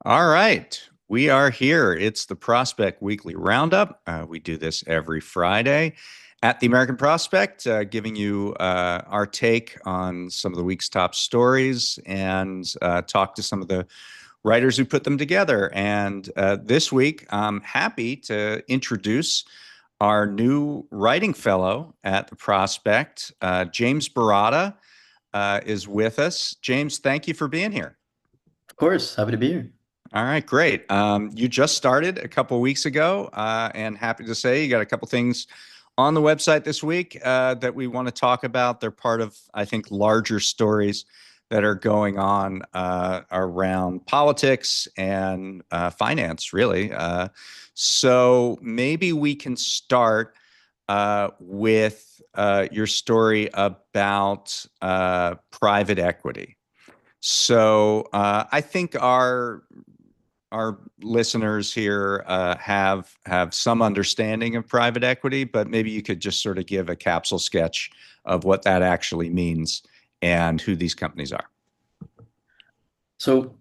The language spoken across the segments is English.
All right. We are here. It's the Prospect Weekly Roundup. We do this every Friday at the American Prospect, giving you our take on some of the week's top stories and talk to some of the writers who put them together. And this week, I'm happy to introduce our new writing fellow at the Prospect. James Baratta is with us. James, thank you for being here. Of course, happy to be here. All right, great. You just started a couple weeks ago, and happy to say you got a couple things on the website this week that we want to talk about. They're part of, I think, larger stories that are going on around politics and finance, really. So maybe we can start with your story about private equity. So I think our listeners here have some understanding of private equity, but maybe you could just sort of give a capsule sketch of what that actually means and who these companies are. So,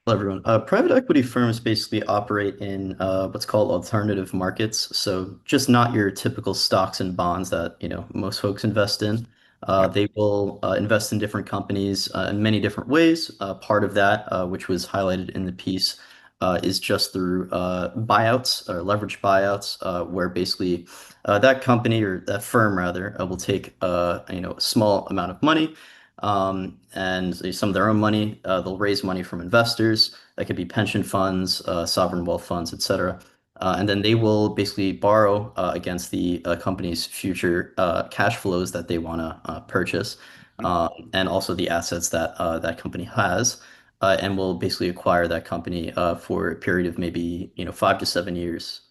hello everyone. Private equity firms basically operate in what's called alternative markets. So, just not your typical stocks and bonds that most folks invest in. Yep. They will invest in different companies in many different ways. Part of that, which was highlighted in the piece, is just through buyouts or leverage buyouts, where basically that company or that firm rather will take a small amount of money and some of their own money. They'll raise money from investors. That could be pension funds, sovereign wealth funds, etc. And then they will basically borrow against the company's future cash flows that they want to purchase, and also the assets that that company has, and will basically acquire that company for a period of maybe 5 to 7 years.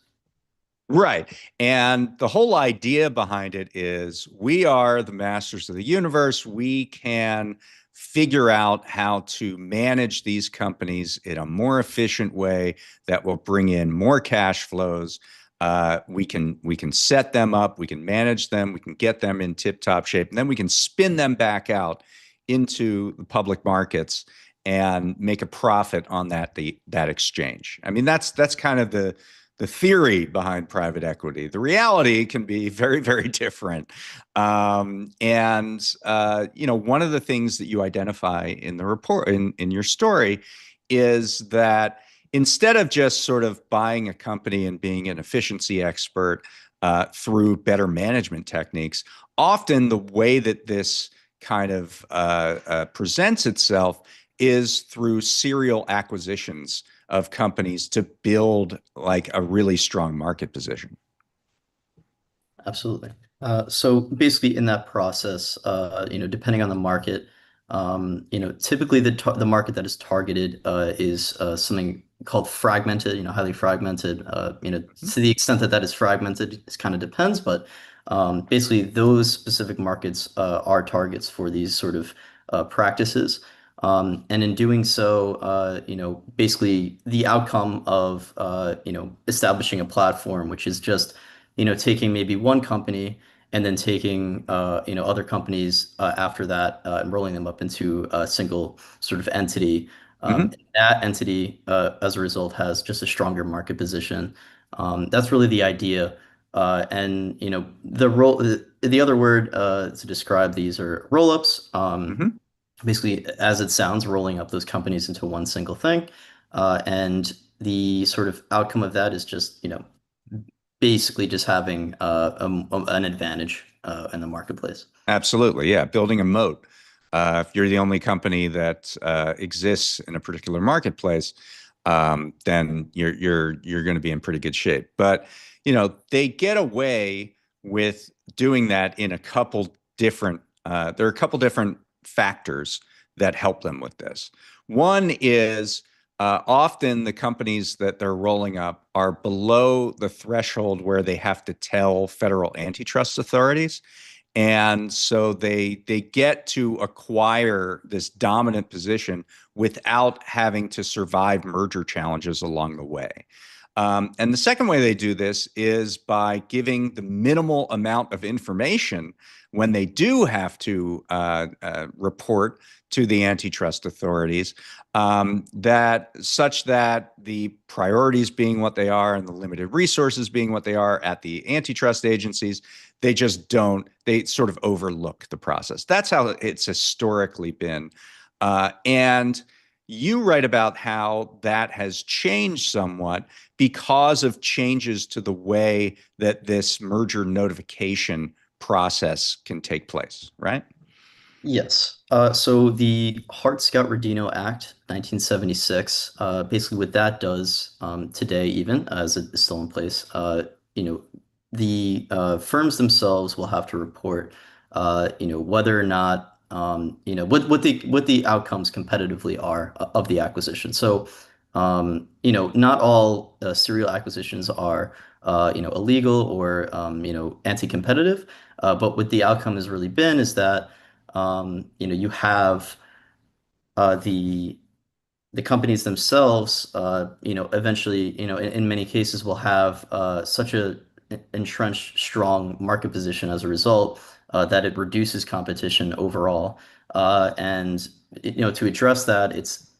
Right. And the whole idea behind it is we are the masters of the universe. We can figure out how to manage these companies in a more efficient way that will bring in more cash flows. We can set them up, we can manage them, we can get them in tip-top shape, and then we can spin them back out into the public markets and make a profit on that exchange. I mean, that's kind of the theory behind private equity. The reality can be very, very different. One of the things that you identify in the report, in your story, is that instead of just sort of buying a company and being an efficiency expert through better management techniques, often the way that this kind of presents itself is through serial acquisitions of companies to build like a really strong market position. Absolutely. So basically, in that process, depending on the market, typically the market that is targeted is something called fragmented, highly fragmented. To the extent that that is fragmented, it kind of depends, but basically those specific markets are targets for these sort of practices. And in doing so, basically the outcome of establishing a platform, which is just taking maybe one company and then taking other companies after that and rolling them up into a single sort of entity. Mm-hmm. That entity, as a result, has just a stronger market position. That's really the idea. And the other word to describe these are roll-ups. Mm-hmm. Basically, as it sounds, rolling up those companies into one single thing. And the sort of outcome of that is just, basically just having an advantage in the marketplace. Absolutely. Yeah. Building a moat. If you're the only company that exists in a particular marketplace, then you're going to be in pretty good shape. But they get away with doing that in a couple different. There are a couple different factors that help them with this. One is often the companies that they're rolling up are below the threshold where they have to tell federal antitrust authorities. And so they get to acquire this dominant position without having to survive merger challenges along the way. And the second way they do this is by giving the minimal amount of information when they do have to report to the antitrust authorities, that such that the priorities being what they are and the limited resources being what they are at the antitrust agencies, they just don't, they sort of overlook the process. That's how it's historically been. And you write about how that has changed somewhat because of changes to the way that this merger notification process can take place, right? Yes. So the Hart-Scott-Rodino Act, 1976, basically what that does today, even as it is still in place, you know, the firms themselves will have to report, whether or not, what the outcomes competitively are of the acquisition. So, not all serial acquisitions are, illegal or, anti-competitive. But what the outcome has really been is that you have the companies themselves, eventually, in many cases will have such a entrenched, strong market position as a result that it reduces competition overall. And to address that, it's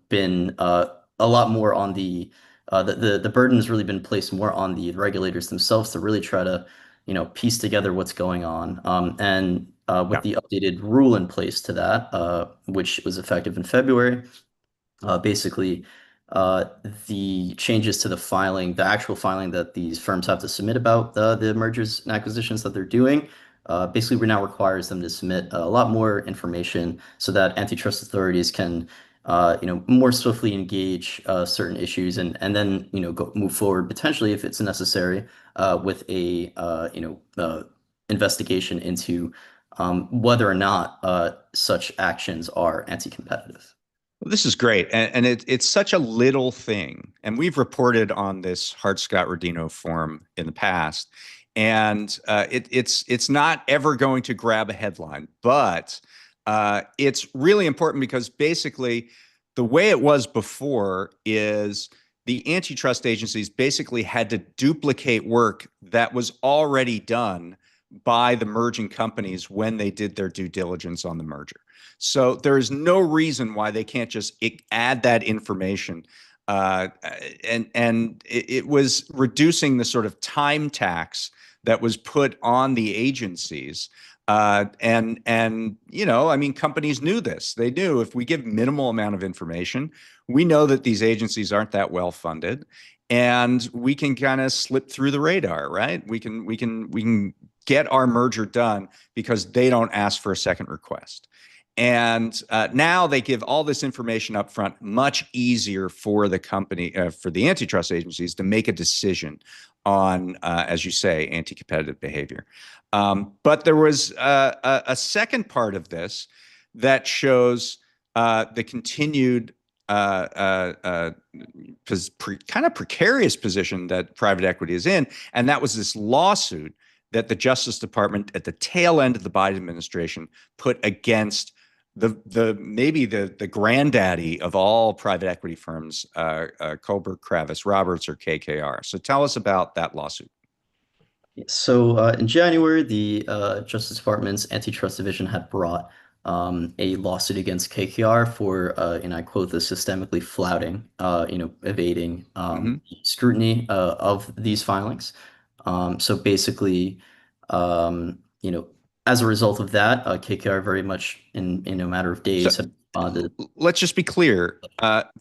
been a lot more on the burden has really been placed more on the regulators themselves to really try to piece together what's going on. And with Yeah. the updated rule in place to that, which was effective in February, basically, uh, the changes to the filing, the actual filing that these firms have to submit about the mergers and acquisitions that they're doing, basically now requires them to submit a lot more information so that antitrust authorities can, more swiftly engage certain issues and then, move forward potentially if it's necessary with a, investigation into whether or not such actions are anti-competitive. Well, this is great. And it's such a little thing. And we've reported on this Hart-Scott-Rodino form in the past. And it's not ever going to grab a headline, but it's really important because basically the way it was before is the antitrust agencies basically had to duplicate work that was already done by the merging companies when they did their due diligence on the merger. So there is no reason why they can't just add that information. And it was reducing the sort of time tax that was put on the agencies. And I mean, companies knew this. They knew if we give minimal amount of information, we know that these agencies aren't that well funded, and we can kind of slip through the radar, right? We can get our merger done because they don't ask for a second request. And now they give all this information up front, much easier for the company, for the antitrust agencies to make a decision on, as you say, anti-competitive behavior. But there was a second part of this that shows the continued kind of precarious position that private equity is in. And that was this lawsuit that the Justice Department at the tail end of the Biden administration put against the granddaddy of all private equity firms, Kohlberg Kravis Roberts, or KKR. So tell us about that lawsuit. So in January, the Justice Department's Antitrust Division had brought a lawsuit against KKR for, and I quote, the systemically flouting, evading Hmm. scrutiny of these filings. So basically, as a result of that, KKR very much in a matter of So days have responded. let's just be clear.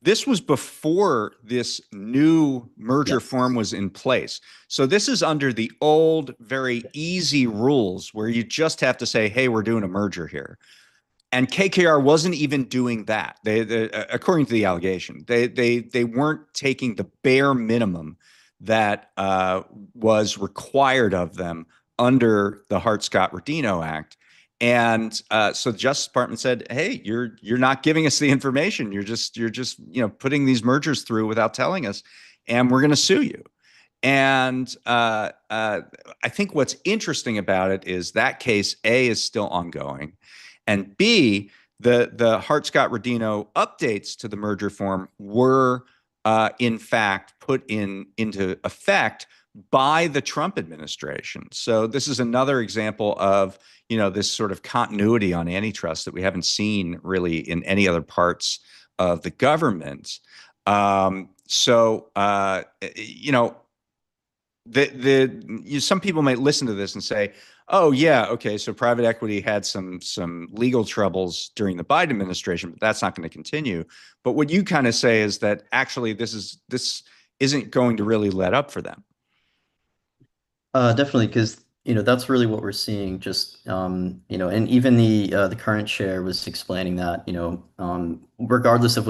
This was before this new merger Yes. form was in place. So this is under the old, very easy rules where you just have to say, hey, we're doing a merger here. And KKR wasn't even doing that. According to the allegation, they weren't taking the bare minimum that was required of them under the Hart-Scott-Rodino Act. And so the Justice Department said, "Hey, you're not giving us the information. You're just putting these mergers through without telling us, and we're going to sue you." And I think what's interesting about it is that case A is still ongoing, and B, the Hart-Scott-Rodino updates to the merger form were in fact, put into effect by the Trump administration. So this is another example of, this sort of continuity on antitrust that we haven't seen really in any other parts of the government. So, some people might listen to this and say, "Oh yeah, okay, so private equity had some legal troubles during the Biden administration, but that's not going to continue." But what you kind of say is that actually this isn't going to really let up for them. Definitely, because that's really what we're seeing. Just and even the current chair was explaining that regardless of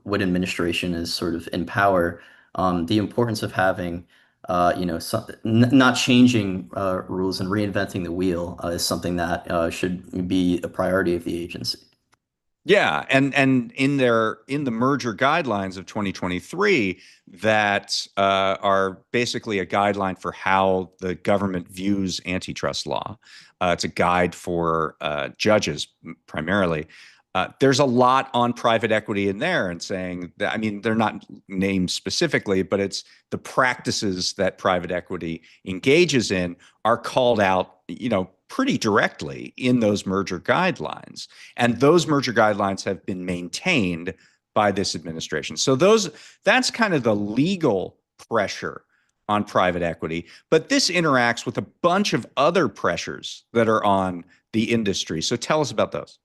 what administration is sort of in power, the importance of having not changing rules and reinventing the wheel is something that should be a priority of the agency. Yeah, and in the merger guidelines of 2023 that are basically a guideline for how the government views antitrust law. It's a guide for judges primarily. There's a lot on private equity in there and saying that, I mean, they're not named specifically, but it's the practices that private equity engages in are called out, pretty directly in those merger guidelines. And those merger guidelines have been maintained by this administration. So that's kind of the legal pressure on private equity. But this interacts with a bunch of other pressures that are on the industry. So tell us about those.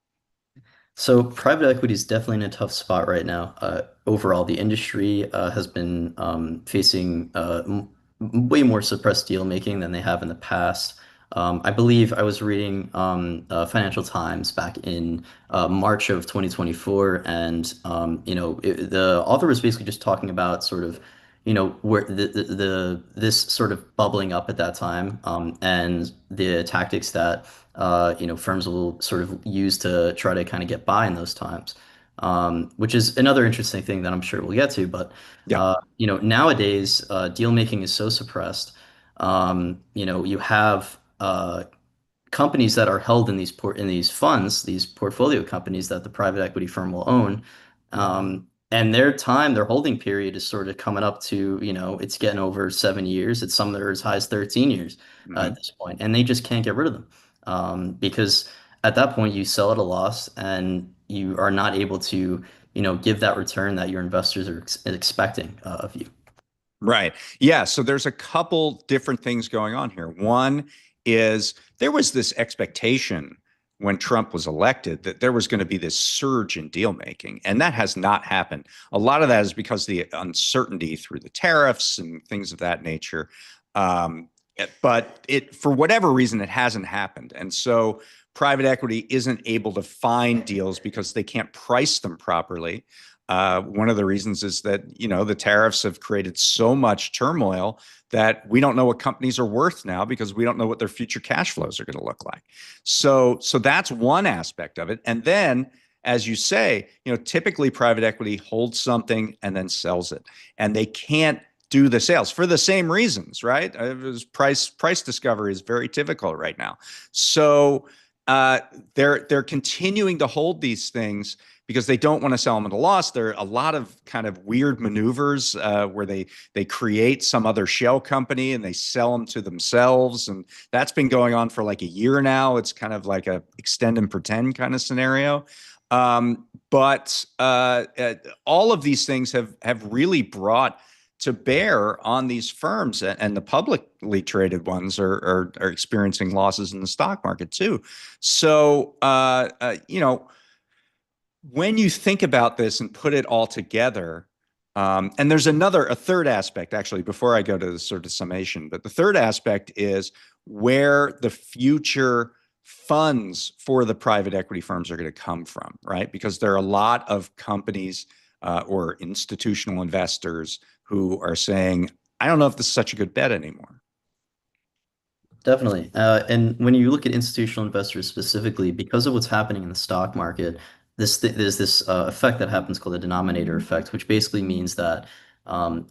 So private equity is definitely in a tough spot right now. Overall, the industry has been facing way more suppressed deal making than they have in the past. I believe I was reading Financial Times back in March of 2024, and the author was basically just talking about sort of where this sort of bubbling up at that time, and the tactics that firms will sort of use to try to kind of get by in those times, which is another interesting thing that I'm sure we'll get to. But Yeah. nowadays, deal making is so suppressed. You have companies that are held in these funds, these portfolio companies that the private equity firm will own. And their holding period is sort of coming up to, it's getting over 7 years. It's some that are as high as 13 years at Mhm. this point, and they just can't get rid of them because at that point you sell at a loss and you are not able to, give that return that your investors are expecting of you. Right. Yeah. So there's a couple different things going on here. One is there was this expectation when Trump was elected that there was going to be this surge in deal making, and that has not happened. A lot of that is because of the uncertainty through the tariffs and things of that nature. But for whatever reason, it hasn't happened. And so private equity isn't able to find deals because they can't price them properly. One of the reasons is that, the tariffs have created so much turmoil that we don't know what companies are worth now because we don't know what their future cash flows are going to look like. So that's one aspect of it. And then, as you say, typically private equity holds something and then sells it, and they can't do the sales for the same reasons, right? Price discovery is very difficult right now. So they're continuing to hold these things because they don't want to sell them at a loss. There are a lot of kind of weird maneuvers where they create some other shell company and they sell them to themselves, and that's been going on for like a year now. It's kind of like a extend and pretend kind of scenario. But all of these things have really brought to bear on these firms, and the publicly traded ones are experiencing losses in the stock market too. So when you think about this and put it all together, and there's a third aspect actually before I go to the sort of summation, but the third aspect is where the future funds for the private equity firms are going to come from, right? Because there are a lot of companies or institutional investors who are saying, I don't know if this is such a good bet anymore. Definitely. And when you look at institutional investors specifically, because of what's happening in the stock market, there's this effect that happens called the denominator effect, which basically means that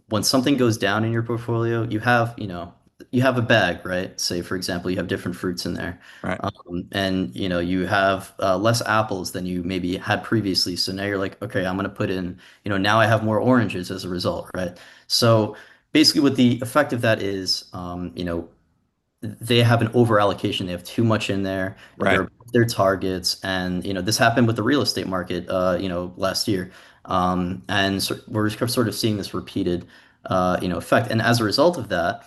when something goes down in your portfolio, you have, you have a bag, right? Say, for example, you have different fruits in there, Right. and you have less apples than you maybe had previously. So now you're like, okay, I'm going to put in, now I have more oranges as a result, right? So basically, what the effect of that is, they have an over allocation. They have too much in there. They're Right. above their targets, and this happened with the real estate market, last year. And so we're sort of seeing this repeated, effect. And as a result of that,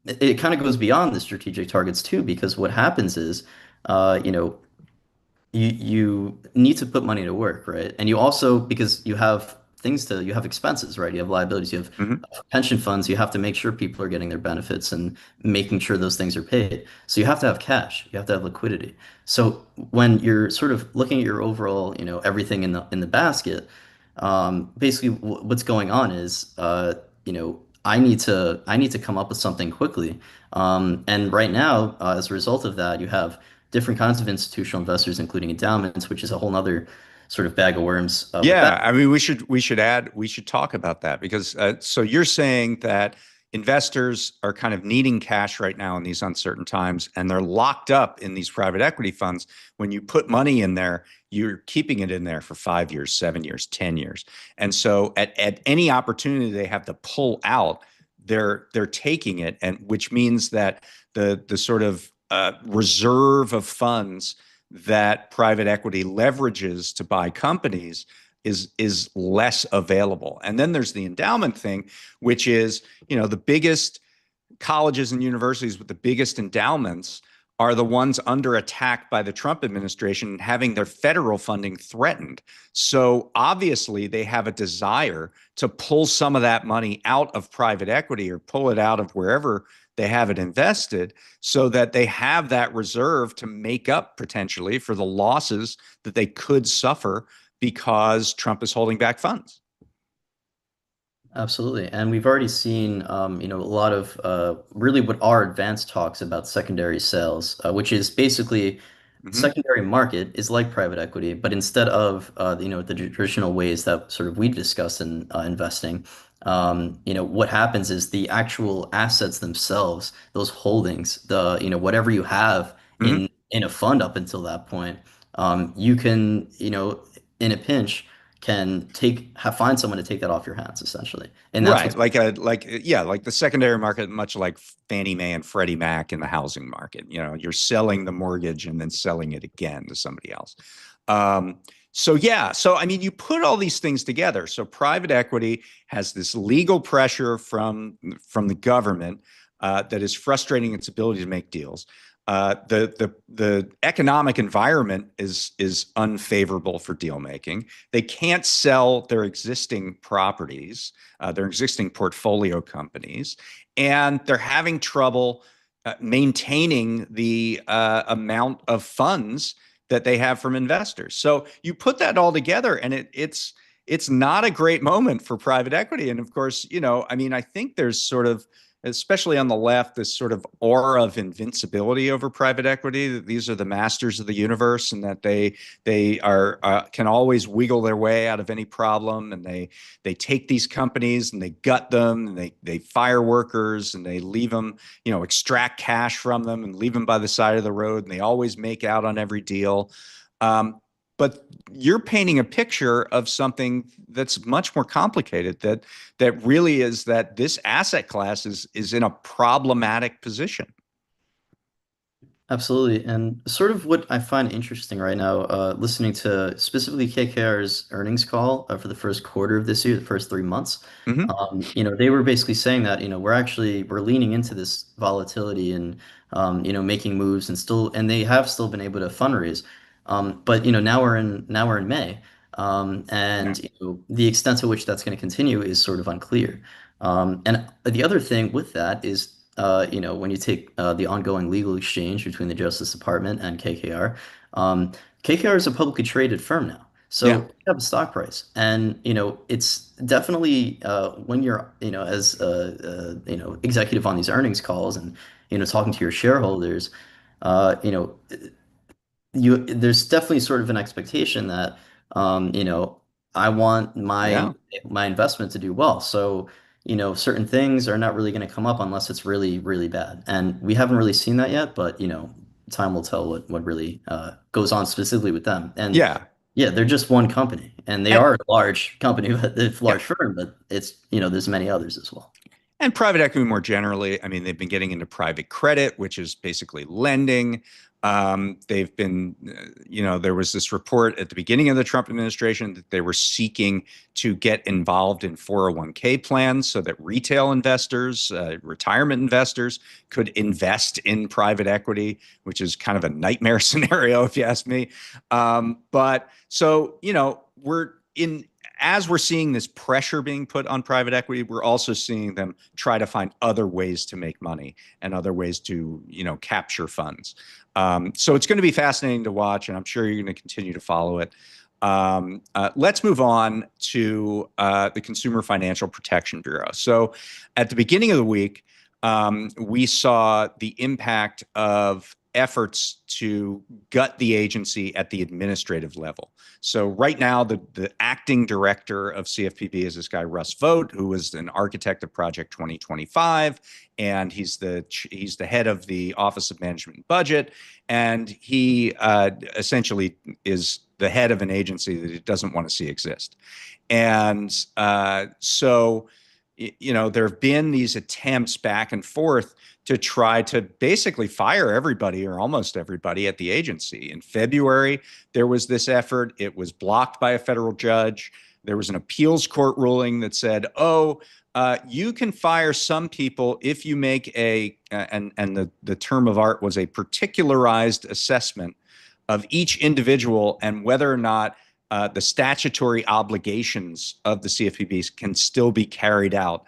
it kind of goes beyond the strategic targets too, because what happens is, uh, you know, you need to put money to work, right? And you also, because you have expenses, right? You have liabilities, you have Hmm. pension funds, you have to make sure people are getting their benefits and making sure those things are paid. So you have to have cash, you have to have liquidity. So when you're sort of looking at your overall, everything in the basket, basically what's going on is, I need to come up with something quickly. And right now, as a result of that, you have different kinds of institutional investors, including endowments, which is a whole nother sort of bag of worms with that. Yeah, I mean, we should talk about that because so you're saying that investors are kind of needing cash right now in these uncertain times, and they're locked up in these private equity funds. When you put money in there, you're keeping it in there for 5 years, 7 years, 10 years, and so at any opportunity they have to pull out, they're taking it, and which means that the sort of reserve of funds that private equity leverages to buy companies is less available. And then there's the endowment thing, which is, the biggest colleges and universities with the biggest endowments are the ones under attack by the Trump administration and having their federal funding threatened. So obviously they have a desire to pull some of that money out of private equity or pull it out of wherever they have it invested so that they have that reserve to make up potentially for the losses that they could suffer because Trump is holding back funds. Absolutely. And we've already seen, a lot of really what are advanced talks about secondary sales, which is basically Mm-hmm. secondary market is like private equity, but instead of, the traditional ways that sort of we discussed in investing, what happens is the actual assets themselves, those holdings, whatever you have Mm-hmm. in a fund up until that point, you can, in a pinch find someone to take that off your hands essentially. And that's Right, what's like the secondary market, much like Fannie Mae and Freddie Mac in the housing market. You're selling the mortgage and then selling it again to somebody else. So yeah, so I mean, you put all these things together. So private equity has this legal pressure from the government that is frustrating its ability to make deals. The economic environment is unfavorable for deal making. They can't sell their existing properties, their existing portfolio companies, and they're having trouble maintaining the amount of funds that they have from investors. So you put that all together, and it's not a great moment for private equity. And of course, I mean, I think there's sort of, especially on the left, this sort of aura of invincibility over private equity, that these are the masters of the universe and that they are can always wiggle their way out of any problem, and they take these companies and they gut them, and they fire workers and they leave them, extract cash from them and leave them by the side of the road, and they always make out on every deal. Um, but you're painting a picture of something that's much more complicated, that really is that this asset class is in a problematic position. absolutely. And sort of what I find interesting right now, listening to specifically KKR's earnings call for the first quarter of this year, the first 3 months, Hmm. they were basically saying that, we're leaning into this volatility and, making moves and they have still been able to fundraise. But, now we're in May. Yeah. And, the extent to which that's going to continue is sort of unclear. And the other thing with that is, when you take the ongoing legal exchange between the Justice Department and KKR, KKR is a publicly traded firm now. So Yeah. you have a stock price, and it's definitely when you're as executive on these earnings calls and talking to your shareholders, uh, you know there's definitely sort of an expectation that I want my Yeah. my investment to do well. So certain things are not really going to come up unless it's really, really bad. And we haven't really seen that yet, but time will tell what really goes on specifically with them. And Yeah. yeah, they're just one company, and they And, are a large company, but a yeah. large firm, but there's many others as well. And private equity more generally, I mean, they've been getting into private credit, which is basically lending. They've been, there was this report at the beginning of the Trump administration that they were seeking to get involved in 401k plans so that retail investors, retirement investors could invest in private equity, which is kind of a nightmare scenario, if you ask me. But so, we're in as we're seeing this pressure being put on private equity, we're also seeing them try to find other ways to make money and other ways to, capture funds. So it's going to be fascinating to watch, and I'm sure you're going to continue to follow it. Let's move on to the Consumer Financial Protection Bureau. So at the beginning of the week, we saw the impact of efforts to gut the agency at the administrative level. So right now, the acting director of CFPB is this guy, Russ Vought, who was an architect of Project 2025, and he's the head of the Office of Management and Budget, and he essentially is the head of an agency that he doesn't want to see exist. And so there have been these attempts back and forth to try to basically fire everybody or almost everybody at the agency. In February, there was this effort. It was blocked by a federal judge. There was an appeals court ruling that said, oh, you can fire some people if you make and the term of art was a particularized assessment of each individual and whether or not the statutory obligations of the CFPBs can still be carried out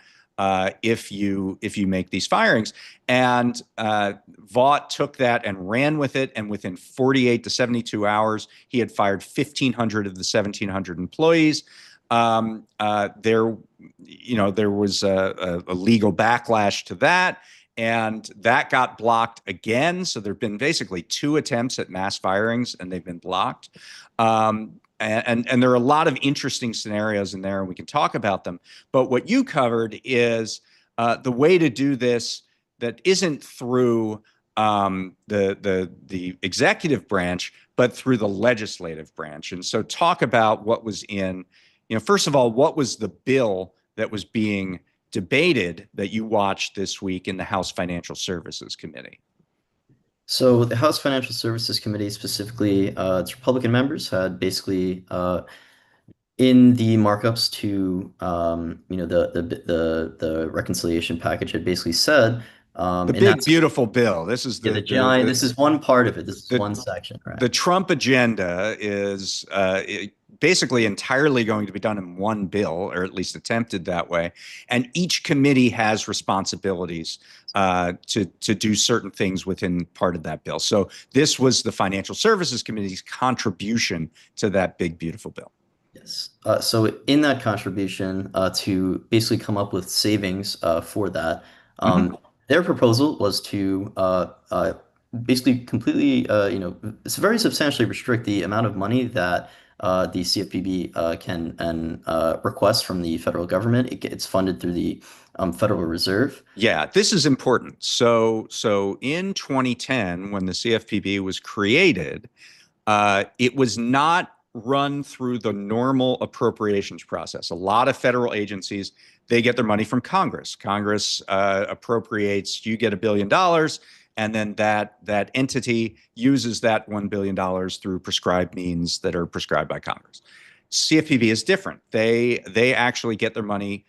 if you make these firings. And Vought took that and ran with it. And within 48 to 72 hours, he had fired 1,500 of the 1,700 employees. There was a legal backlash to that. And that got blocked again. So there have been basically two attempts at mass firings, and they've been blocked. And there are a lot of interesting scenarios in there, and we can talk about them. But what you covered is the way to do this that isn't through the executive branch, but through the legislative branch. And so talk about what was in, first of all, what was the bill that was being debated that you watched this week in the House Financial Services Committee? So the House Financial Services Committee, specifically, its Republican members had basically in the markups to the reconciliation package had basically said, The and big that's beautiful bill. This is yeah, the giant. This is one part of it. This is the one section, right? the Trump agenda is basically entirely going to be done in one bill, or at least attempted that way. And each committee has responsibilities to do certain things within part of that bill. So this was the Financial Services Committee's contribution to that big, beautiful bill. Yes. So in that contribution, to basically come up with savings for that, Mm-hmm. their proposal was to basically completely, it's very substantially restrict the amount of money that the CFPB can and request from the federal government. It's funded through the Federal Reserve. Yeah, this is important. So in 2010, when the CFPB was created, it was not run through the normal appropriations process. A lot of federal agencies, they get their money from Congress. Congress appropriates, you get $1 billion, and then that entity uses that $1 billion through prescribed means that are prescribed by Congress. CFPB is different. They actually get their money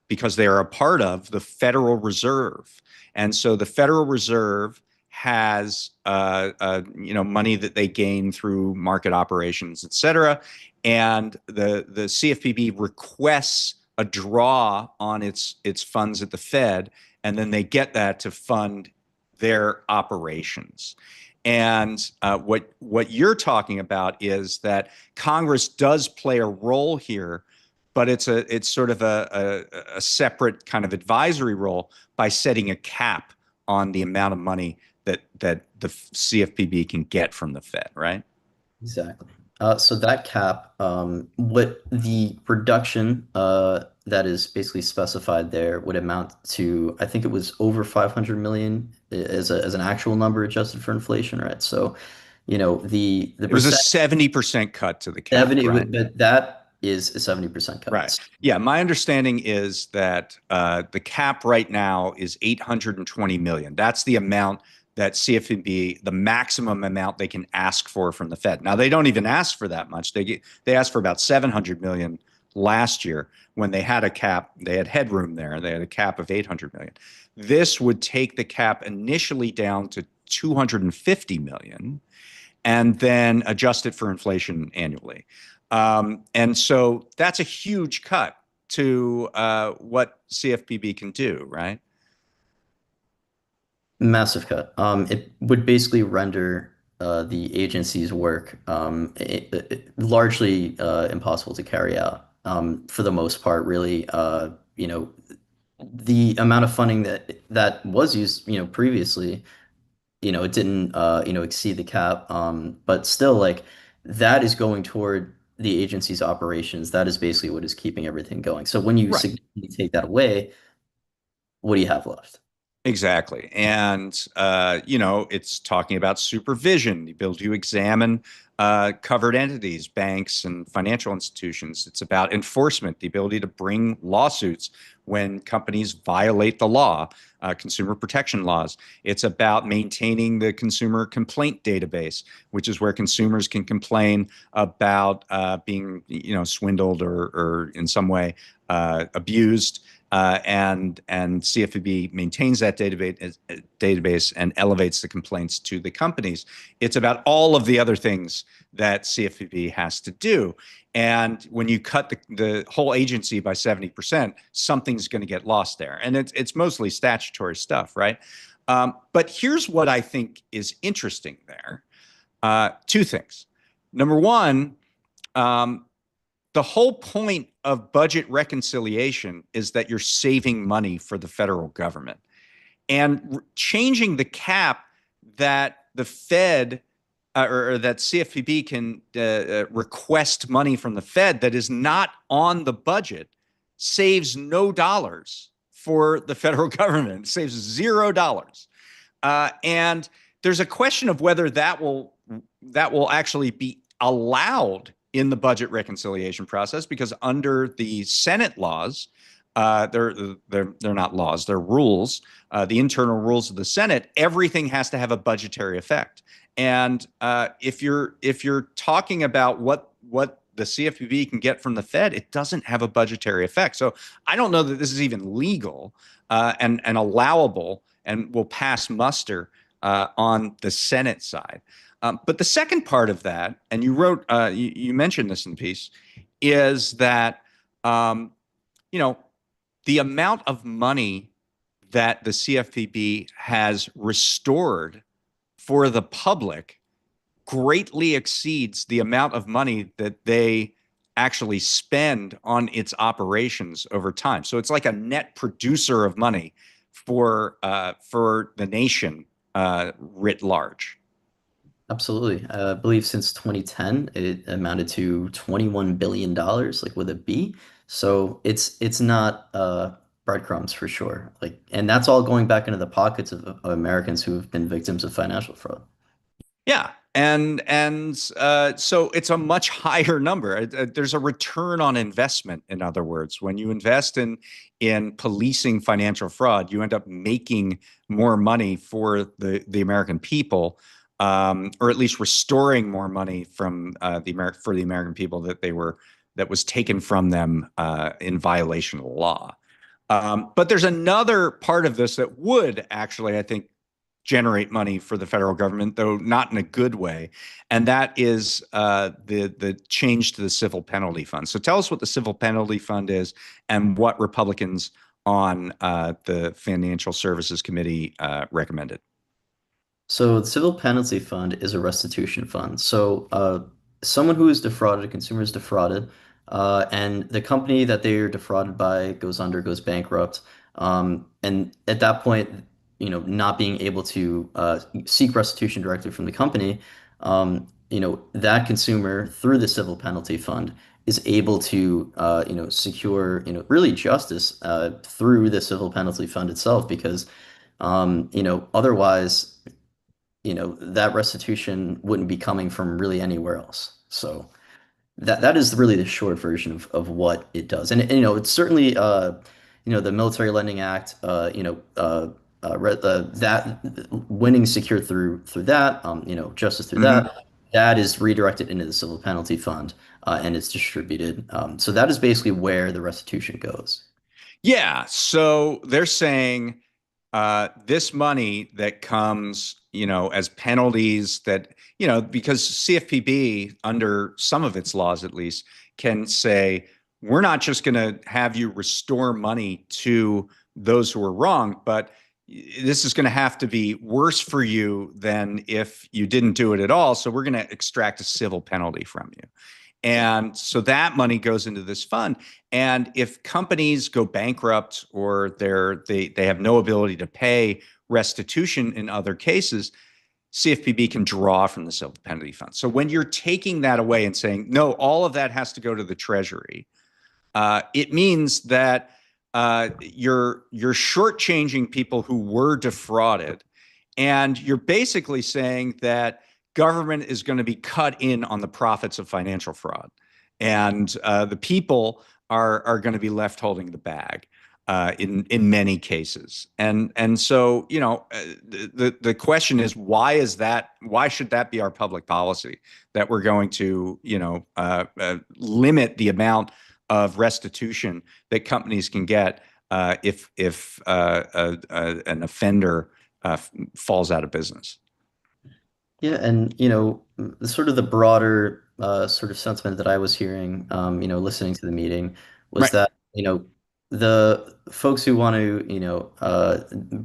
because they are a part of the Federal Reserve. And so the Federal Reserve has money that they gain through market operations, et cetera. And the CFPB requests a draw on its funds at the Fed, and then they get that to fund their operations. And what you're talking about is that Congress does play a role here, but it's sort of a separate kind of advisory role by setting a cap on the amount of money that the CFPB can get from the Fed, right? Exactly. So that cap, what the reduction that is basically specified there would amount to, I think it was over 500 million as an actual number adjusted for inflation, right? So, the It was a percent 70% cut to the cap, 70, right? but that is a 70% cut. Right. So Yeah, my understanding is that the cap right now is 820 million. That's the amount that CFPB, the maximum amount they can ask for from the Fed. Now they don't even ask for that much. They asked for about 700 million last year when they had a cap. They had headroom there. They had a cap of 800 million. This would take the cap initially down to 250 million and then adjust it for inflation annually. And so that's a huge cut to what CFPB can do, right? massive cut. It would basically render the agency's work largely impossible to carry out. For the most part, really, the amount of funding that was used, previously, it didn't, exceed the cap. But still, like that is going toward the agency's operations. That is basically what is keeping everything going. So when you Right. significantly take that away, what do you have left? Exactly. And, it's talking about supervision, the ability to examine covered entities, banks, and financial institutions. It's about enforcement, the ability to bring lawsuits when companies violate the law, consumer protection laws. It's about maintaining the consumer complaint database, which is where consumers can complain about being, swindled or in some way abused, and CFPB maintains that database and elevates the complaints to the companies. It's about all of the other things that CFPB has to do. And when you cut the whole agency by 70%, something's going to get lost there. And it's mostly statutory stuff, right? But here's what I think is interesting there. Two things. Number one, um, the whole point of budget reconciliation is that you're saving money for the federal government. And changing the cap that the Fed or that CFPB can request money from the Fed that is not on the budget saves no dollars for the federal government. It saves $0. And there's a question of whether that will actually be allowed in the budget reconciliation process, because under the Senate laws, they're not laws, they're rules. The internal rules of the Senate, everything has to have a budgetary effect. And if you're talking about what the CFPB can get from the Fed, it doesn't have a budgetary effect. So I don't know that this is even legal and allowable and will pass muster on the Senate side. But the second part of that, and you mentioned this in the piece, is that um, you know the amount of money that the CFPB has restored for the public greatly exceeds the amount of money that they actually spend on its operations over time. So it's like a net producer of money for the nation writ large. Absolutely. I believe since 2010, it amounted to $21 billion, like with a B. So it's not breadcrumbs for sure. Like, and that's all going back into the pockets of Americans who have been victims of financial fraud. Yeah. And so it's a much higher number. There's a return on investment. In other words, when you invest in policing financial fraud, you end up making more money for the American people, or at least restoring more money from for the American people that was taken from them in violation of the law. But there's another part of this that would actually, I think, generate money for the federal government, though not in a good way, and that is the change to the civil penalty fund. So tell us what the civil penalty fund is and what Republicans on the Financial Services Committee recommended. So the civil penalty fund is a restitution fund. So someone who is defrauded, a consumer is defrauded, and the company that they are defrauded by goes under, goes bankrupt. And at that point, not being able to seek restitution directly from the company, that consumer through the civil penalty fund is able to, secure, really justice through the civil penalty fund itself, because, otherwise, that restitution wouldn't be coming from really anywhere else. So that is really the short version of what it does. And it's certainly the Military Lending Act, that winning secured through that, justice through Mhm. that is redirected into the civil penalty fund, and it's distributed. So that is basically where the restitution goes. Yeah. So they're saying this money that comes, as penalties that, because CFPB, under some of its laws at least, can say, we're not just going to have you restore money to those who are wrong, but this is going to have to be worse for you than if you didn't do it at all. So we're going to extract a civil penalty from you. And so that money goes into this fund. And if companies go bankrupt or they have no ability to pay restitution in other cases, CFPB can draw from the civil penalty fund. So when you're taking that away and saying, no, all of that has to go to the Treasury, it means that you're shortchanging people who were defrauded, and you're basically saying that government is going to be cut in on the profits of financial fraud, and the people are going to be left holding the bag. In many cases, and so the question is, why is that? Why should that be our public policy, that we're going to limit the amount of restitution that companies can get if an offender falls out of business? Yeah, and sort of the broader sort of sentiment that I was hearing, listening to the meeting, was Right. that the folks who want to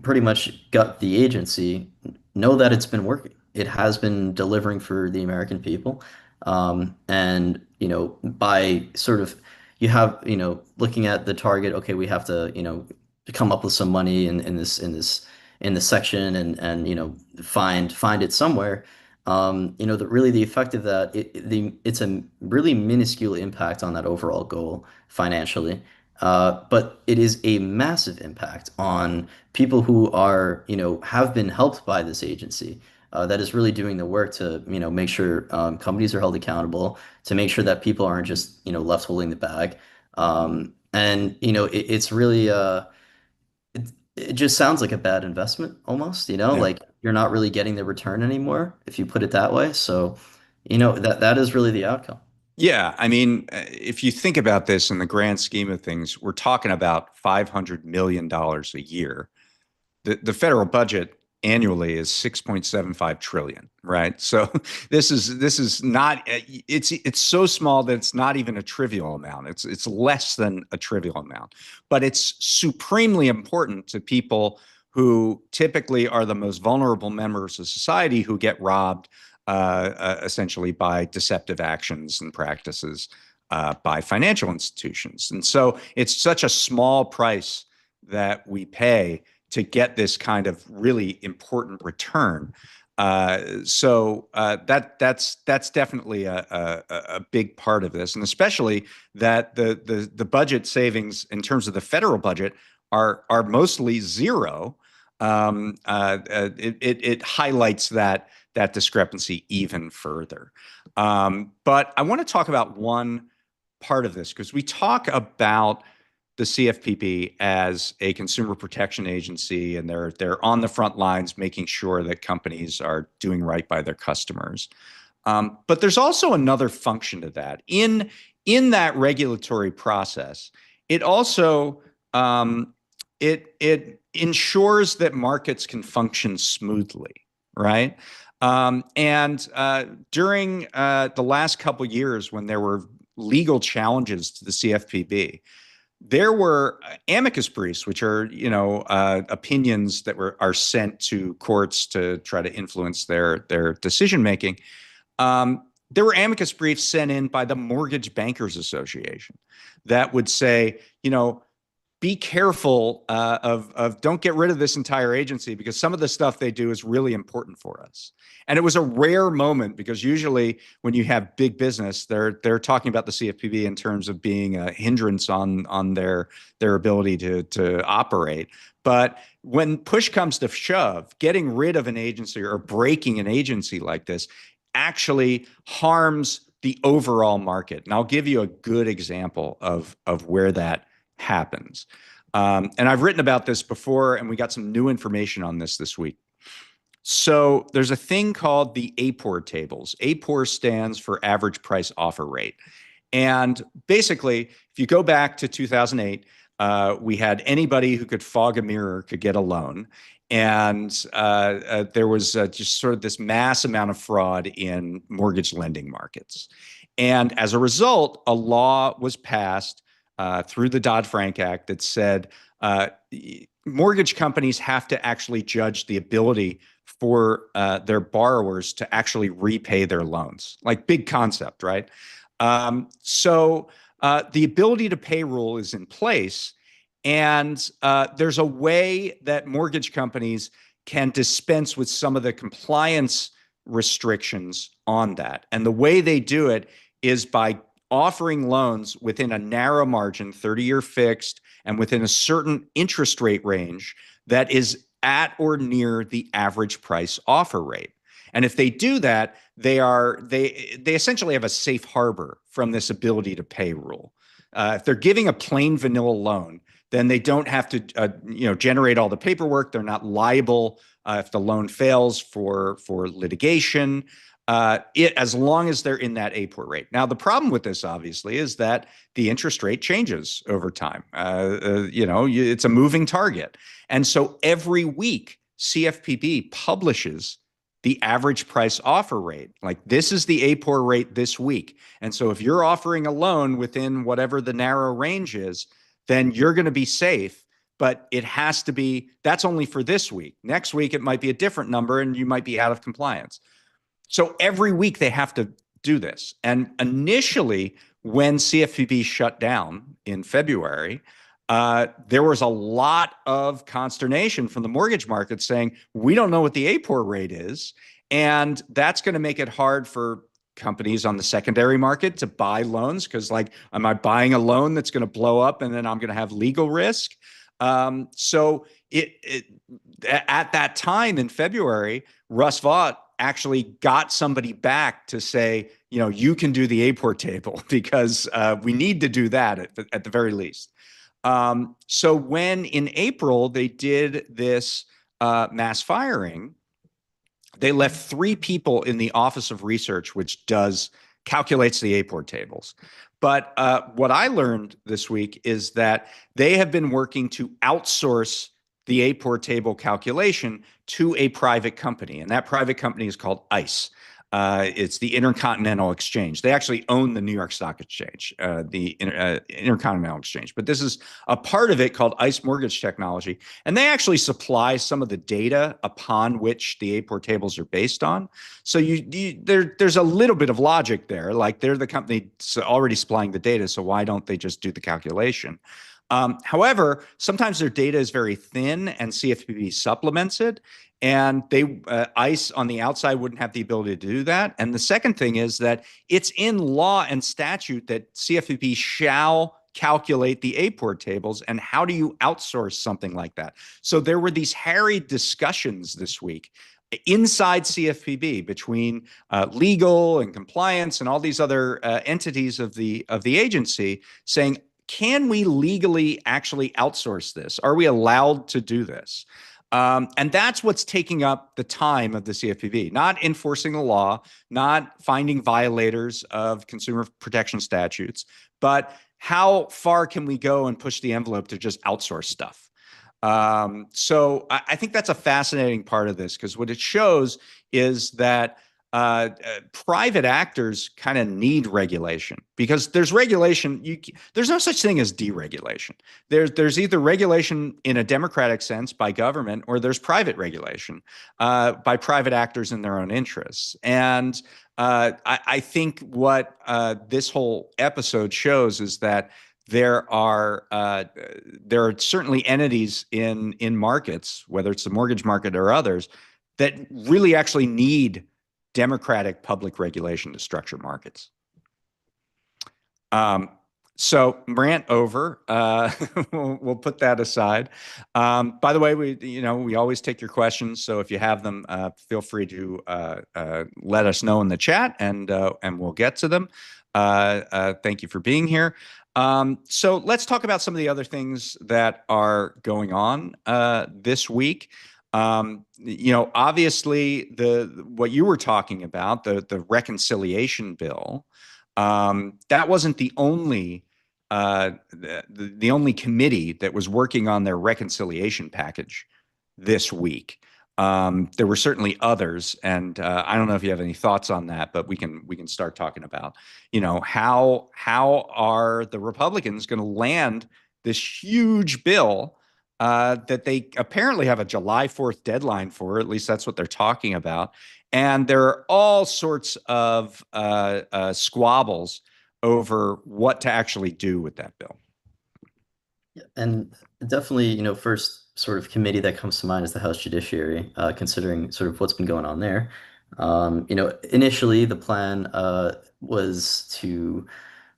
pretty much gut the agency know that it's been working. It has been delivering for the American people, and by sort of you have looking at the target. Okay, we have to come up with some money in this section, and find it somewhere. Really the effect of that, it's a really minuscule impact on that overall goal financially. But it is a massive impact on people who have been helped by this agency, that is really doing the work to, make sure companies are held accountable, to make sure that people aren't just, left holding the bag. And it's really it just sounds like a bad investment almost, Yeah. like you're not really getting the return anymore if you put it that way. So, that is really the outcome. Yeah, I mean, if you think about this in the grand scheme of things, we're talking about $500 million a year. The federal budget annually is 6.75 trillion, right? So this is not, it's so small that it's not even a trivial amount. It's less than a trivial amount, but it's supremely important to people who typically are the most vulnerable members of society, who get robbed essentially by deceptive actions and practices by financial institutions. And so it's such a small price that we pay to get this kind of really important return. That's definitely a big part of this, and especially that the budget savings in terms of the federal budget are mostly zero. It highlights that discrepancy even further. But I want to talk about one part of this, because we talk about the CFPB as a consumer protection agency, and they're on the front lines making sure that companies are doing right by their customers. But there's also another function to that. In that regulatory process, it also it ensures that markets can function smoothly, right? And during the last couple of years, when there were legal challenges to the CFPB, there were amicus briefs, which are opinions that are sent to courts to try to influence their decision making. There were amicus briefs sent in by the Mortgage Bankers Association that would say, be careful of don't get rid of this entire agency because some of the stuff they do is really important for us. And it was a rare moment because usually when you have big business, they're talking about the CFPB in terms of being a hindrance on their ability to operate. But when push comes to shove, getting rid of an agency or breaking an agency like this actually harms the overall market. And I'll give you a good example of where that happens. And I've written about this before, and we got some new information on this week. So there's a thing called the APOR tables. APOR stands for average price offer rate. And basically, if you go back to 2008, we had anybody who could fog a mirror could get a loan. And there was just sort of this mass amount of fraud in mortgage lending markets. And as a result, a law was passed through the Dodd-Frank Act that said mortgage companies have to actually judge the ability for their borrowers to actually repay their loans. Like, big concept, right? So the ability to pay rule is in place. And there's a way that mortgage companies can dispense with some of the compliance restrictions on that. And the way they do it is by offering loans within a narrow margin, 30-year fixed, and within a certain interest rate range that is at or near the average price offer rate. And if they do that, they essentially have a safe harbor from this ability to pay rule. If they're giving a plain vanilla loan, then they don't have to generate all the paperwork. They're not liable if the loan fails for litigation. As long as they're in that APOR rate. Now, the problem with this, obviously, is that the interest rate changes over time. It's a moving target. And so every week, CFPB publishes the average price offer rate. Like, this is the APOR rate this week. And so if you're offering a loan within whatever the narrow range is, then you're going to be safe. But it has to be, that's only for this week. Next week, it might be a different number and you might be out of compliance. So every week they have to do this. And initially, when CFPB shut down in February, there was a lot of consternation from the mortgage market saying, we don't know what the APOR rate is. And that's going to make it hard for companies on the secondary market to buy loans because, like, am I buying a loan that's going to blow up and then I'm going to have legal risk? So at that time in February, Russ Vought actually got somebody back to say, you can do the APOR table because we need to do that at the very least. So when in April they did this mass firing, they left 3 people in the Office of Research, which calculates the APOR tables. But what I learned this week is that they have been working to outsource the APOR table calculation to a private company, and that private company is called ICE. It's the Intercontinental Exchange. They actually own the New York Stock Exchange, the Intercontinental Exchange. But this is a part of it called ICE Mortgage Technology. And they actually supply some of the data upon which the APOR tables are based on. So there's a little bit of logic there. Like, they're the company already supplying the data, so why don't they just do the calculation? However, sometimes their data is very thin and CFPB supplements it. And ICE on the outside wouldn't have the ability to do that. And the second thing is that it's in law and statute that CFPB shall calculate the APOR tables. And how do you outsource something like that? So there were these harried discussions this week inside CFPB between legal and compliance and all these other entities of the agency saying, can we legally actually outsource this? Are we allowed to do this? And that's what's taking up the time of the CFPB, not enforcing the law, not finding violators of consumer protection statutes, but how far can we go and push the envelope to just outsource stuff? So I think that's a fascinating part of this, because what it shows is that private actors kind of need regulation, because there's regulation. There's no such thing as deregulation. There's either regulation in a democratic sense by government, or there's private regulation by private actors in their own interests. And I think what this whole episode shows is that there are certainly entities in markets, whether it's the mortgage market or others, that really actually need democratic public regulation to structure markets. So rant over. We'll put that aside. By the way, we always take your questions. So if you have them, feel free to let us know in the chat, and we'll get to them. Thank you for being here. So let's talk about some of the other things that are going on this week. Obviously, what you were talking about, the reconciliation bill. That wasn't the only the only committee that was working on their reconciliation package this week. There were certainly others, and I don't know if you have any thoughts on that, but we can start talking about, how are the Republicans going to land this huge bill that they apparently have a July 4th deadline for. At least that's what they're talking about. And there are all sorts of squabbles over what to actually do with that bill. And definitely, first sort of committee that comes to mind is the House Judiciary, considering sort of what's been going on there. Initially the plan was to,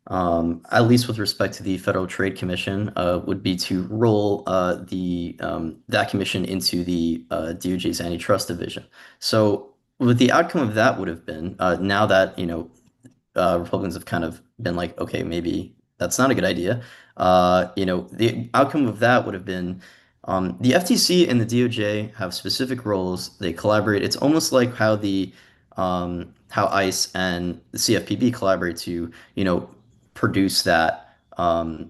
at least with respect to the Federal Trade Commission, would be to roll that commission into the DOJ's antitrust division. So what the outcome of that would have been, now that Republicans have kind of been like, okay, maybe that's not a good idea. The outcome of that would have been, the FTC and the DOJ have specific roles. They collaborate. It's almost like how ICE and the CFPB collaborate to, produce that, Mm-hmm.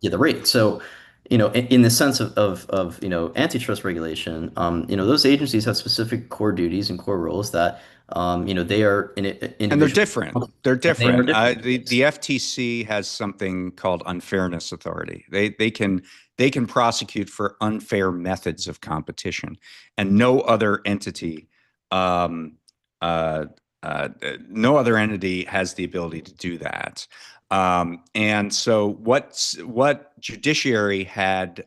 the rate. So, in the sense of antitrust regulation, those agencies have specific core duties and core roles that, they are in And they're individual. different. They're They are different. different. The FTC has something called unfairness authority. They can prosecute for unfair methods of competition, and um, no other entity has the ability to do that. And so what Judiciary had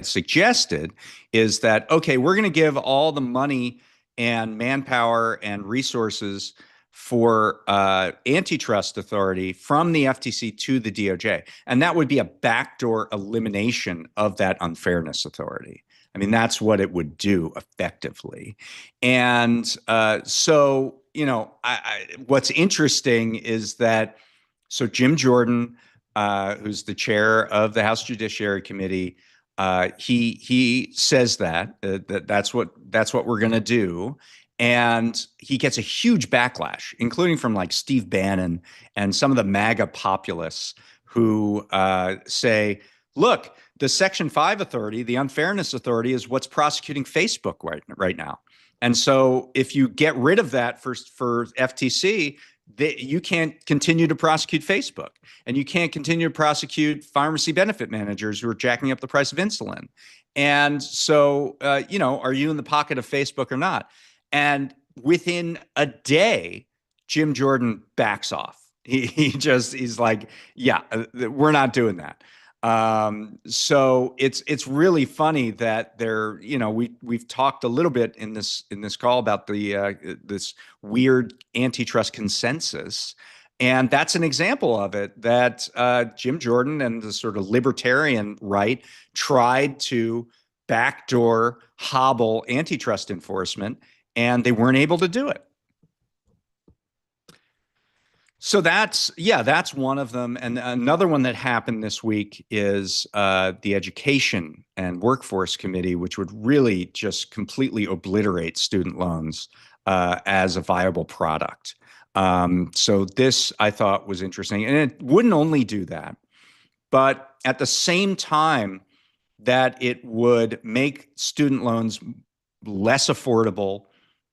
suggested is that, okay, we're going to give all the money and manpower and resources for antitrust authority from the FTC to the DOJ. And that would be a backdoor elimination of that unfairness authority. I mean, that's what it would do effectively. And so, what's interesting is that, so Jim Jordan, who's the chair of the House Judiciary Committee, he says that's what we're going to do, and he gets a huge backlash, including from like Steve Bannon and some of the MAGA populists who say, "Look, the Section 5 authority, the unfairness authority, is what's prosecuting Facebook right now, and so if you get rid of that for FTC." You can't continue to prosecute Facebook, and you can't continue to prosecute pharmacy benefit managers who are jacking up the price of insulin. And so, are you in the pocket of Facebook or not? And within a day, Jim Jordan backs off. He's like, yeah, we're not doing that. So it's really funny that we've talked a little bit in this call about this weird antitrust consensus, and that's an example of it, that Jim Jordan and the sort of libertarian right tried to backdoor hobble antitrust enforcement, and they weren't able to do it. So that's one of them. And another one that happened this week is the Education and Workforce Committee, which would really just completely obliterate student loans as a viable product. So this, I thought, was interesting. And it wouldn't only do that, but at the same time that it would make student loans less affordable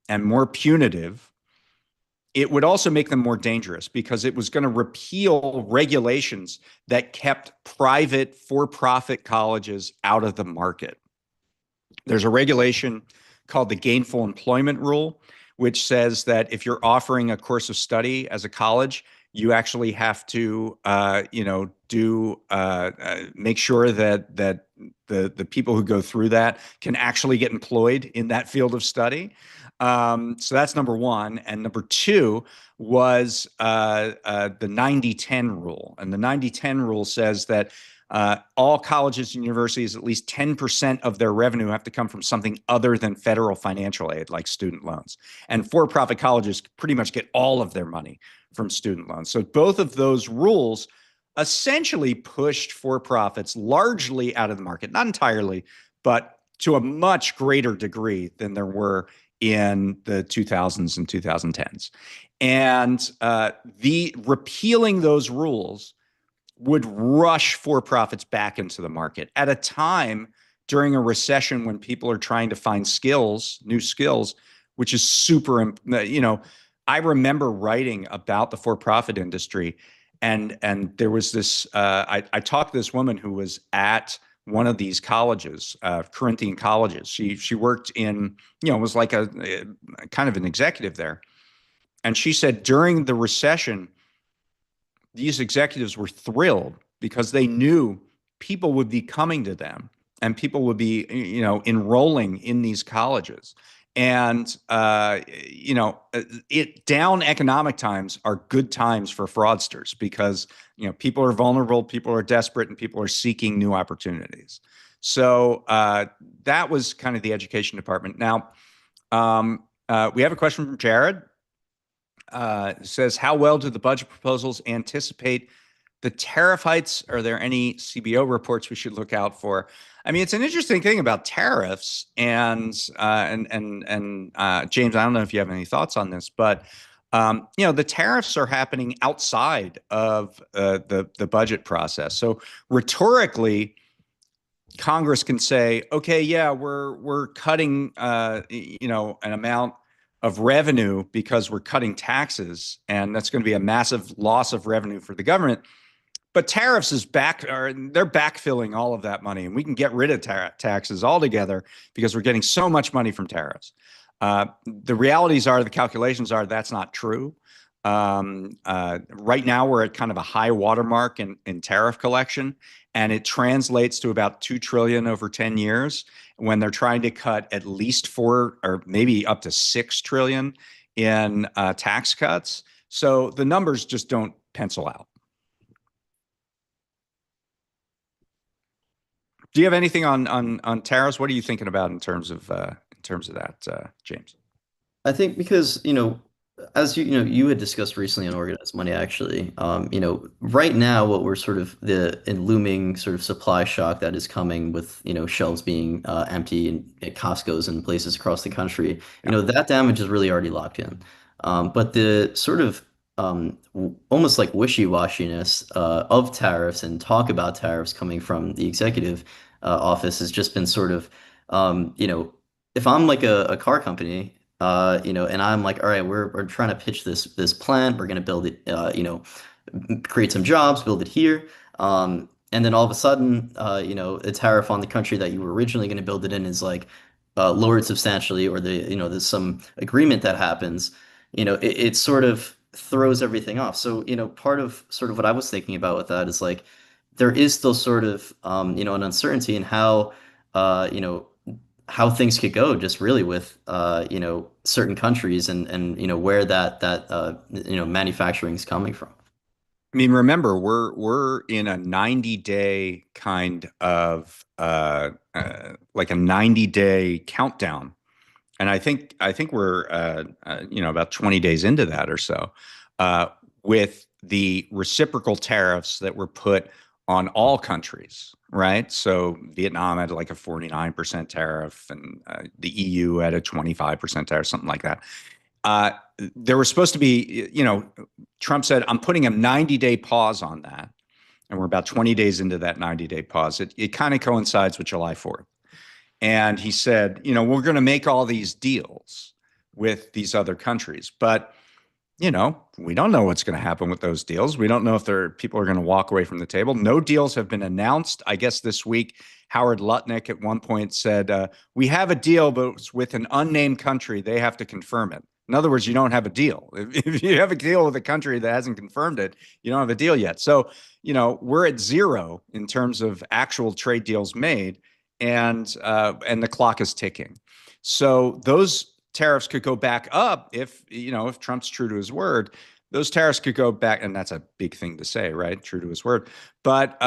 and more punitive, it would also make them more dangerous, because it was going to repeal regulations that kept private for-profit colleges out of the market. There's a regulation called the Gainful Employment Rule, which says that if you're offering a course of study as a college, You actually have to, make sure that the people who go through that can actually get employed in that field of study. So that's number one. And number two was the 90-10 rule. And the 90-10 rule says that all colleges and universities, at least 10% of their revenue have to come from something other than federal financial aid, like student loans. And for-profit colleges pretty much get all of their money from student loans. So both of those rules essentially pushed for-profits largely out of the market, not entirely, but to a much greater degree than there were in the 2000s and 2010s. And the repealing those rules would rush for-profits back into the market at a time during a recession when people are trying to find skills, new skills, which is super, I remember writing about the for-profit industry, and there was this, I talked to this woman who was at one of these colleges, Corinthian colleges. She worked in, was like a kind of an executive there. And she said during the recession, these executives were thrilled because they knew people would be coming to them and people would be, enrolling in these colleges. And, down economic times are good times for fraudsters because, people are vulnerable, people are desperate, and people are seeking new opportunities. So that was kind of the education department. Now, we have a question from Jared. Says, how well do the budget proposals anticipate the tariff heights? Are there any CBO reports we should look out for? I mean, it's an interesting thing about tariffs, and James, I don't know if you have any thoughts on this, but the tariffs are happening outside of the budget process. So rhetorically, Congress can say, okay, yeah, we're cutting an amount of revenue because we're cutting taxes, and that's going to be a massive loss of revenue for the government. But tariffs they're backfilling all of that money, and we can get rid of taxes altogether because we're getting so much money from tariffs. The realities are, the calculations are, that's not true. Right now, we're at kind of a high watermark in tariff collection, and it translates to about $2 trillion over 10 years when they're trying to cut at least 4 or maybe up to $6 trillion in tax cuts. So the numbers just don't pencil out. Do you have anything on tariffs? What are you thinking about in terms of that, James? I think because, as you had discussed recently on Organized Money, actually, right now, what we're sort of the looming sort of supply shock that is coming with, shelves being empty at Costco's and places across the country, that damage is really already locked in. But the sort of almost like wishy-washiness of tariffs and talk about tariffs coming from the executive office has just been sort of, if I'm like a car company, and I'm like, all right, we're trying to pitch this plant, we're going to build it, create some jobs, build it here, and then all of a sudden, a tariff on the country that you were originally going to build it in is like lowered substantially, or there's some agreement that happens, it sort of throws everything off. So, part of sort of what I was thinking about with that is like there is still sort of an uncertainty in how how things could go just really with certain countries and where that manufacturing is coming from. I mean, remember, we're in a 90-day kind of like a 90-day countdown, and I think we're about 20 days into that or so, with the reciprocal tariffs that were put on all countries, right? So Vietnam had like a 49% tariff, and the EU had a 25% tariff, something like that. There was supposed to be, Trump said, I'm putting a 90-day pause on that. And we're about 20 days into that 90-day pause. It kind of coincides with July 4th. And he said, we're going to make all these deals with these other countries. But, we don't know what's going to happen with those deals. We don't know if people are going to walk away from the table. No deals have been announced. I guess this week, Howard Lutnick at one point said, we have a deal, but it's with an unnamed country. They have to confirm it. In other words, you don't have a deal. If you have a deal with a country that hasn't confirmed it, you don't have a deal yet. So, we're at zero in terms of actual trade deals made, and the clock is ticking. So those tariffs could go back up if Trump's true to his word. Those tariffs could go back, and that's a big thing to say, right? True to his word, but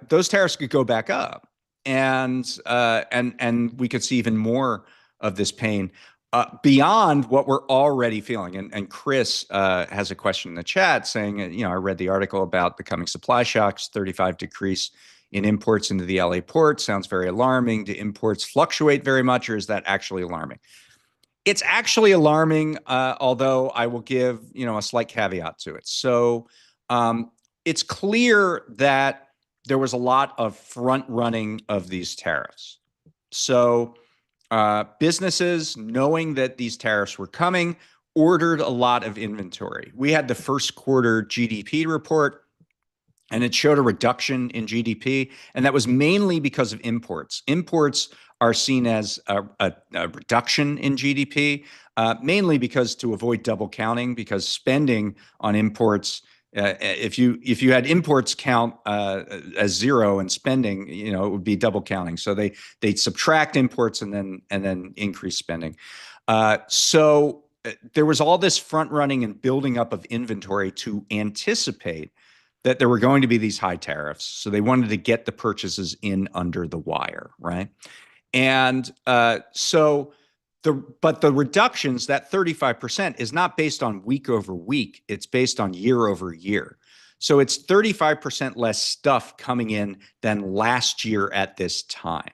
those tariffs could go back up, and we could see even more of this pain beyond what we're already feeling. And Chris has a question in the chat saying, I read the article about the coming supply shocks, 35 decrease in imports into the LA port. Sounds very alarming. Do imports fluctuate very much, or is that actually alarming? It's actually alarming, although I will give, a slight caveat to it. So it's clear that there was a lot of front running of these tariffs. So businesses, knowing that these tariffs were coming, ordered a lot of inventory. We had the first quarter GDP report, and it showed a reduction in GDP, and that was mainly because of imports. Imports are seen as a reduction in GDP, mainly because to avoid double counting, because spending on imports, if you had imports count as zero and spending, it would be double counting. So they subtract imports and then increase spending. So there was all this front running and building up of inventory to anticipate that there were going to be these high tariffs. So they wanted to get the purchases in under the wire, right? And but the reductions, that 35%, is not based on week over week. It's based on year over year. So it's 35% less stuff coming in than last year at this time.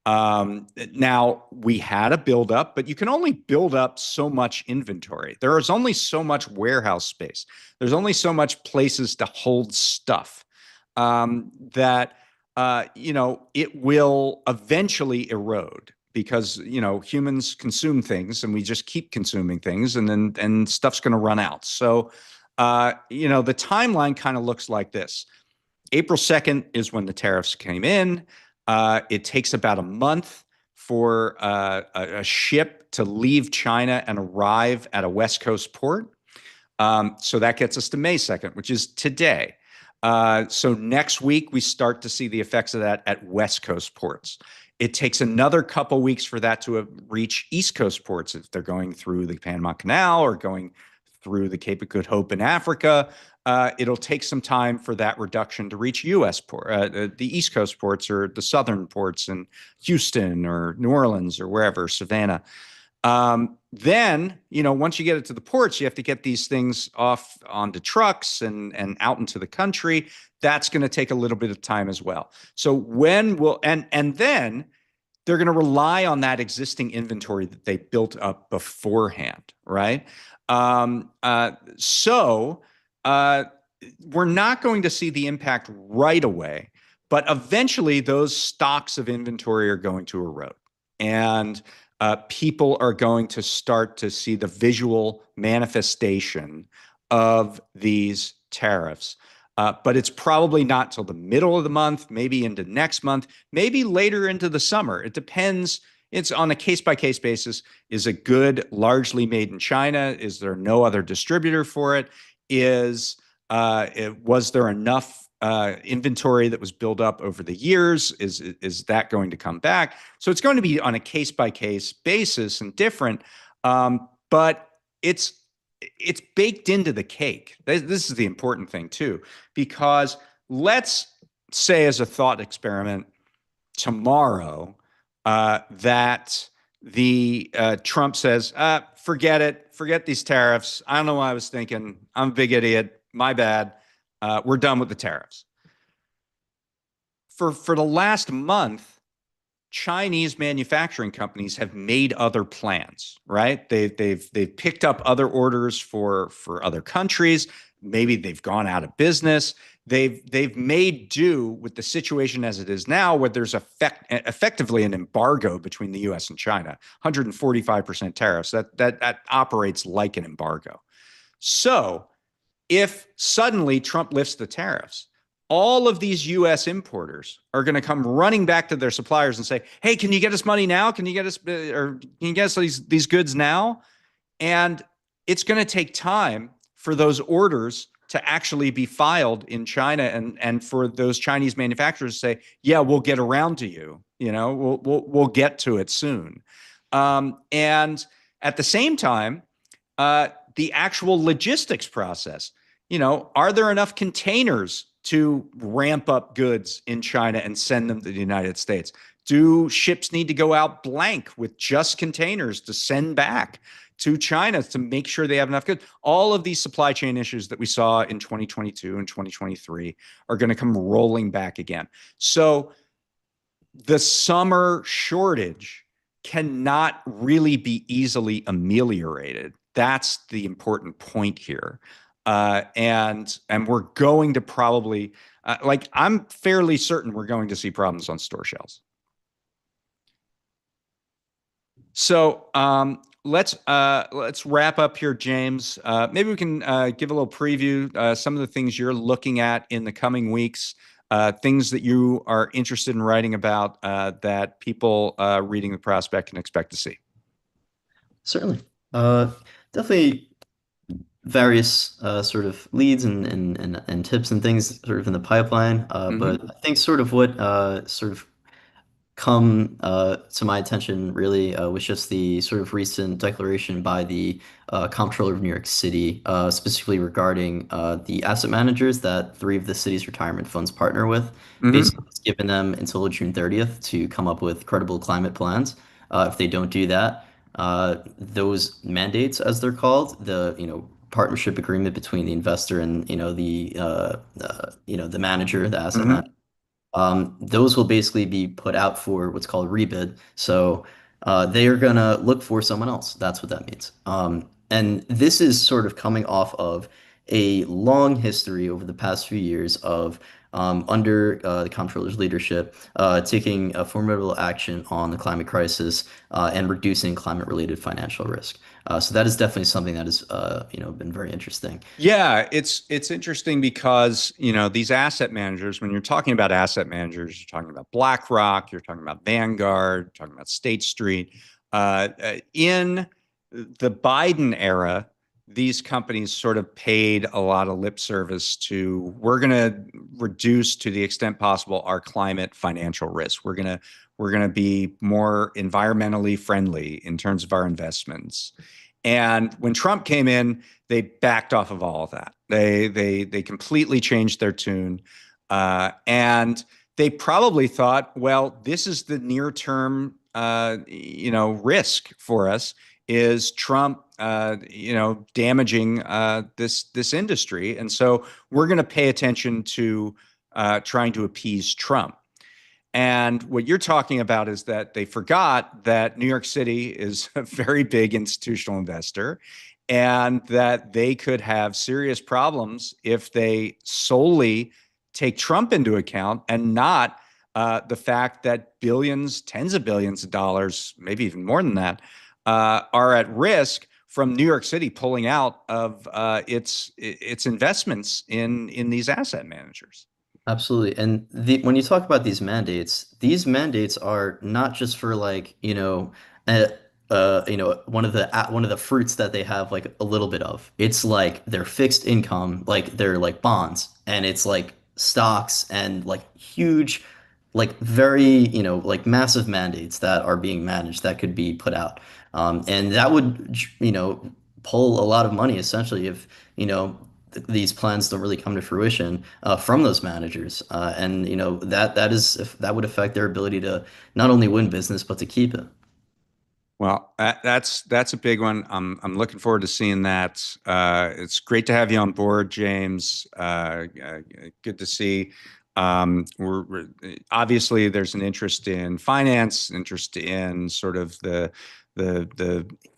Now, we had a buildup, but you can only build up so much inventory. There is only so much warehouse space. There's only so much places to hold stuff that it will eventually erode, because humans consume things, and we just keep consuming things, and then stuff's going to run out. So the timeline kind of looks like this. April 2nd is when the tariffs came in. It takes about a month for a ship to leave China and arrive at a West Coast port. So that gets us to May 2nd, which is today. So next week, we start to see the effects of that at West Coast ports. It takes another couple weeks for that to reach East Coast ports if they're going through the Panama Canal or going through the Cape of Good Hope in Africa. It'll take some time for that reduction to reach U.S. the East Coast ports, or the southern ports in Houston or New Orleans or wherever, Savannah. Then, once you get it to the ports, you have to get these things off onto trucks and out into the country. That's going to take a little bit of time as well. So and then they're going to rely on that existing inventory that they built up beforehand, right? So we're not going to see the impact right away, but eventually those stocks of inventory are going to erode, and people are going to start to see the visual manifestation of these tariffs. But it's probably not till the middle of the month, maybe into next month, maybe later into the summer. It depends. It's on a case-by-case basis. Is it good, largely made in China? Is there no other distributor for it? Was there enough inventory that was built up over the years? Is that going to come back? So it's going to be on a case-by-case basis and different, but it's baked into the cake. This is the important thing too, because let's say, as a thought experiment, tomorrow that the Trump says, forget it, forget these tariffs. I don't know what I was thinking. I'm a big idiot. My bad. We're done with the tariffs. For the last month, Chinese manufacturing companies have made other plans, right? They've picked up other orders for other countries. Maybe they've gone out of business. They've made do with the situation as it is now, where there's effectively an embargo between the U.S. and China, 145% tariffs. That operates like an embargo. So if suddenly Trump lifts the tariffs, all of these U.S. importers are going to come running back to their suppliers and say, "Hey, can you get us money now? Can you get us these goods now?" And it's going to take time for those orders to actually be filed in China, and for those Chinese manufacturers to say, yeah, we'll get around to you. We'll get to it soon. And at the same time, the actual logistics process, are there enough containers to ramp up goods in China and send them to the United States? Do ships need to go out blank with just containers to send back to China to make sure they have enough goods? All of these supply chain issues that we saw in 2022 and 2023 are going to come rolling back again. So the summer shortage cannot really be easily ameliorated. That's the important point here. And we're going to probably, I'm fairly certain we're going to see problems on store shelves. So let's wrap up here, James. Maybe we can give a little preview, some of the things you're looking at in the coming weeks, things that you are interested in writing about that people reading the prospect can expect to see. Certainly. Definitely various sort of leads and tips and things sort of in the pipeline. Mm-hmm. But I think sort of what sort of come to my attention really was just the sort of recent declaration by the Comptroller of New York City, specifically regarding the asset managers that three of the city's retirement funds partner with. Mm-hmm. Basically, it's given them until June 30th to come up with credible climate plans. If they don't do that, those mandates, as they're called, the partnership agreement between the investor and the manager, the asset Mm-hmm. manager, those will basically be put out for what's called rebid. So they are going to look for someone else. That's what that means. And this is sort of coming off of a long history over the past few years of under the comptroller's leadership, taking a formidable action on the climate crisis and reducing climate-related financial risk. So that is definitely something that has, been very interesting. Yeah, it's interesting because, these asset managers, when you're talking about asset managers, you're talking about BlackRock, you're talking about Vanguard, you're talking about State Street. In the Biden era, these companies sort of paid a lot of lip service to, we're going to reduce to the extent possible our climate financial risk. We're going to be more environmentally friendly in terms of our investments. And when Trump came in, they backed off of all of that. They completely changed their tune, and they probably thought, well, this is the near term, risk for us is Trump, damaging this industry, and so we're going to pay attention to trying to appease Trump. And what you're talking about is that they forgot that New York City is a very big institutional investor and that they could have serious problems if they solely take Trump into account and not the fact that billions, tens of billions of dollars, maybe even more than that, are at risk from New York City pulling out of its investments in these asset managers. Absolutely. And when you talk about these mandates are not just for like, uh, one of the fruits that they have like a little bit of. It's like their fixed income, like they're like bonds, and it's like stocks and like huge, like very, like massive mandates that are being managed that could be put out. And that would, pull a lot of money essentially if, these plans don't really come to fruition from those managers, and that would affect their ability to not only win business but to keep it. Well, that's a big one. I'm looking forward to seeing that. It's great to have you on board, James. Good to see. We're obviously there's an interest in finance, interest in sort of the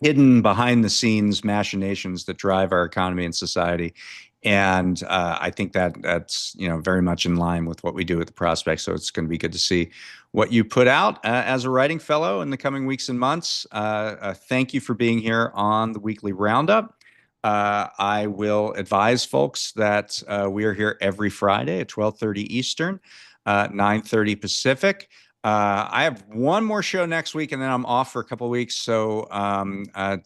hidden behind the scenes machinations that drive our economy and society. And I think that's very much in line with what we do at the Prospect. So it's going to be good to see what you put out as a writing fellow in the coming weeks and months. Thank you for being here on the weekly roundup. I will advise folks that we are here every Friday at 12:30 Eastern, 9:30 Pacific. I have one more show next week, and then I'm off for a couple of weeks. So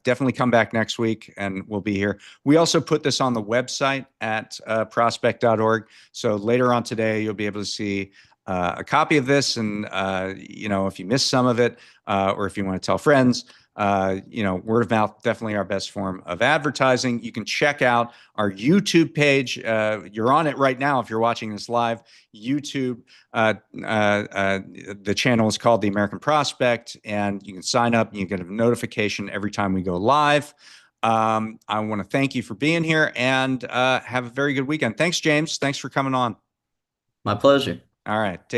definitely come back next week, and we'll be here. We also put this on the website at prospect.org. So later on today, you'll be able to see a copy of this, and if you missed some of it, or if you want to tell friends. Word of mouth, definitely our best form of advertising. You can check out our YouTube page. You're on it right now if you're watching this live. YouTube. The channel is called The American Prospect, and you can sign up and you get a notification every time we go live. I want to thank you for being here, and have a very good weekend. Thanks, James. Thanks for coming on. My pleasure. All right. Take